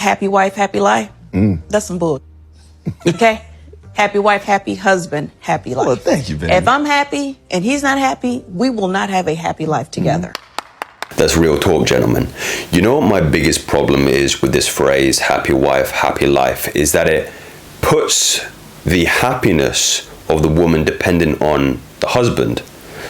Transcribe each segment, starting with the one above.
happy wife, happy life, that's some bull. Okay? Happy wife, happy husband, happy life. Well, thank you, Benny. If I'm happy and he's not happy, we will not have a happy life together. That's real talk, gentlemen. You know what my biggest problem is with this phrase, happy wife, happy life, is that it puts the happiness of the woman dependent on the husband.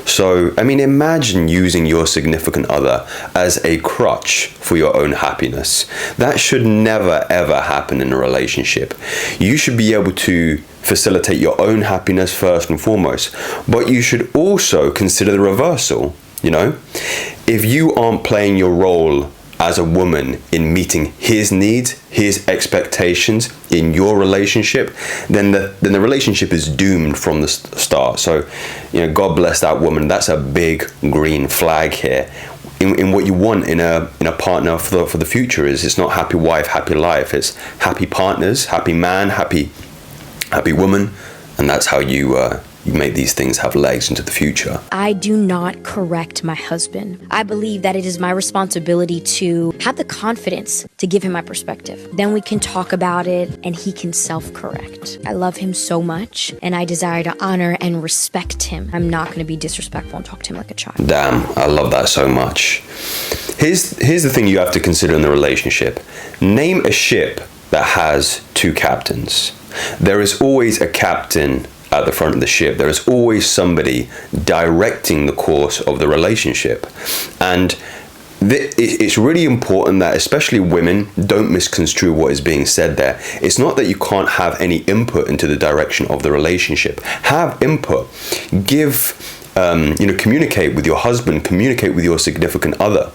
So, I mean, imagine using your significant other as a crutch for your own happiness. That should never, ever happen in a relationship. You should be able to facilitate your own happiness first and foremost, but you should also consider the reversal, you know? If you aren't playing your role as a woman in meeting his needs, his expectations in your relationship, then the relationship is doomed from the start. So, you know, God bless that woman. That's a big green flag here. In what you want in a partner for the future is, it's not happy wife, happy life. It's happy partners, happy man, happy woman, and that's how you make these things have legs into the future. I do not correct my husband. I believe that it is my responsibility to have the confidence to give him my perspective. Then we can talk about it and he can self-correct. I love him so much and I desire to honor and respect him. I'm not going to be disrespectful and talk to him like a child. Damn, I love that so much. Here's the thing you have to consider in the relationship. Name a ship that has two captains. There is always a captain at the front of the ship. There is always somebody directing the course of the relationship. And it's really important that especially women don't misconstrue what is being said there. It's not that you can't have any input into the direction of the relationship. Have input. Communicate with your husband, communicate with your significant other.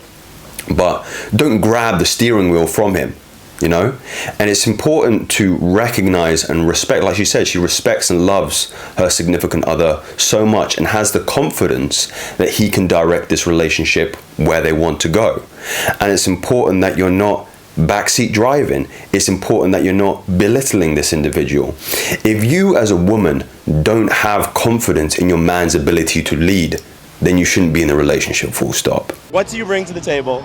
But don't grab the steering wheel from him. You know, and it's important to recognize and respect, like she said, she respects and loves her significant other so much and has the confidence that he can direct this relationship where they want to go. And it's important that you're not backseat driving. It's important that you're not belittling this individual. If you as a woman don't have confidence in your man's ability to lead, then you shouldn't be in a relationship, full stop. What do you bring to the table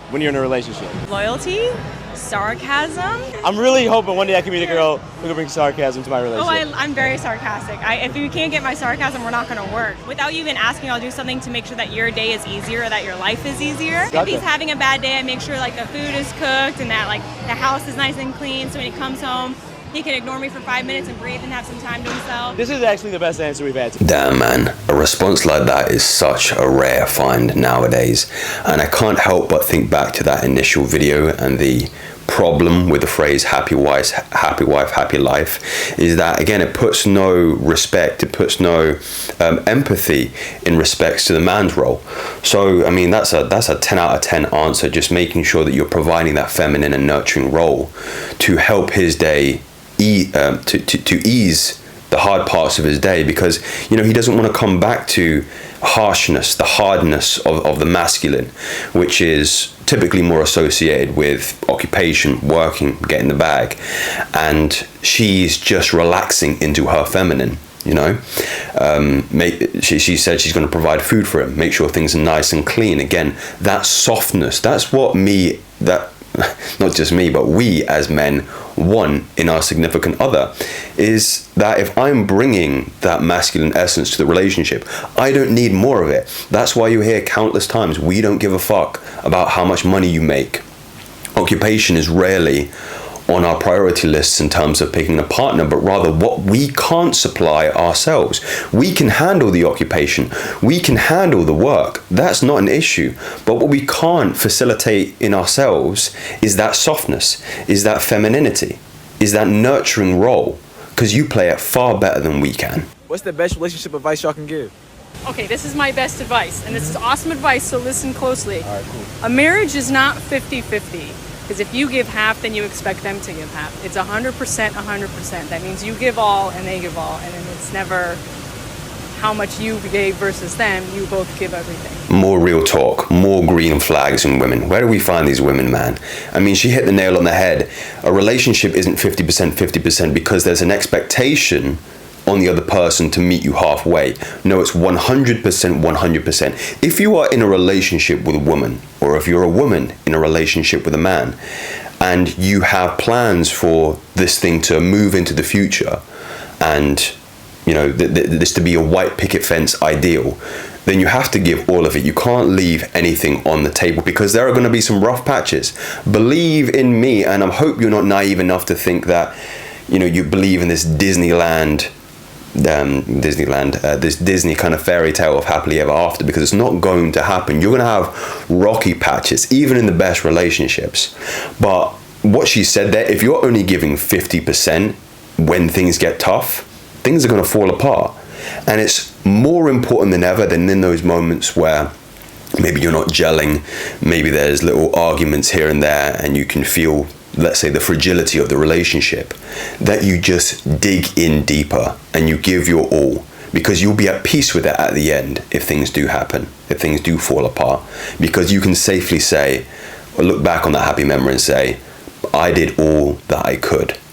when you're in a relationship? Loyalty, sarcasm. I'm really hoping one day I can be the girl who can bring sarcasm to my relationship. Oh, I'm very sarcastic. If you can't get my sarcasm, we're not going to work. Without you even asking, I'll do something to make sure that your day is easier or that your life is easier. Gotcha. If he's having a bad day, I make sure like the food is cooked and that like the house is nice and clean. So when he comes home, he can ignore me for 5 minutes and breathe and have some time to himself. This is actually the best answer we've had. Damn, man. A response like that is such a rare find nowadays. And I can't help but think back to that initial video and the problem with the phrase happy wife, happy life is that, again, it puts no respect, it puts no empathy in respects to the man's role. So, I mean, that's a 10 out of 10 answer, just making sure that you're providing that feminine and nurturing role to help his day, to ease the hard parts of his day, because, you know, he doesn't want to come back to harshness, the hardness of the masculine, which is typically more associated with occupation, working, getting the bag, and she's just relaxing into her feminine. You know, she said she's going to provide food for him, make sure things are nice and clean. Again, that softness, that's what not just me, but we as men want in our significant other, is that if I'm bringing that masculine essence to the relationship, I don't need more of it. That's why you hear countless times, we don't give a fuck about how much money you make. Occupation is rarely on our priority lists in terms of picking a partner, but rather what we can't supply ourselves. We can handle the occupation, we can handle the work, that's not an issue, but what we can't facilitate in ourselves is that softness, is that femininity, is that nurturing role, because you play it far better than we can. What's the best relationship advice y'all can give? Okay, this is my best advice, and this is awesome advice, so listen closely. All right, cool. A marriage is not 50-50. Because if you give half, then you expect them to give half. It's 100%, 100%. That means you give all and they give all. And then it's never how much you gave versus them. You both give everything. More real talk, more green flags in women. Where do we find these women, man? I mean, she hit the nail on the head. A relationship isn't 50%, 50% because there's an expectation on the other person to meet you halfway. No, it's 100%, 100%. If you are in a relationship with a woman, or if you're a woman in a relationship with a man, and you have plans for this thing to move into the future, and you know this to be a white picket fence ideal, then you have to give all of it. You can't leave anything on the table, because there are going to be some rough patches. Believe in me, and I hope you're not naive enough to think that, you know, you believe in this Disney kind of fairy tale of happily ever after, because it's not going to happen. You're going to have rocky patches, even in the best relationships. But what she said there, if you're only giving 50% when things get tough, things are going to fall apart. And it's more important than ever than in those moments where maybe you're not gelling, maybe there's little arguments here and there, and you can feel, let's say, the fragility of the relationship, that you just dig in deeper and you give your all, because you'll be at peace with it at the end if things do happen, if things do fall apart, because you can safely say, or look back on that happy memory and say, I did all that I could.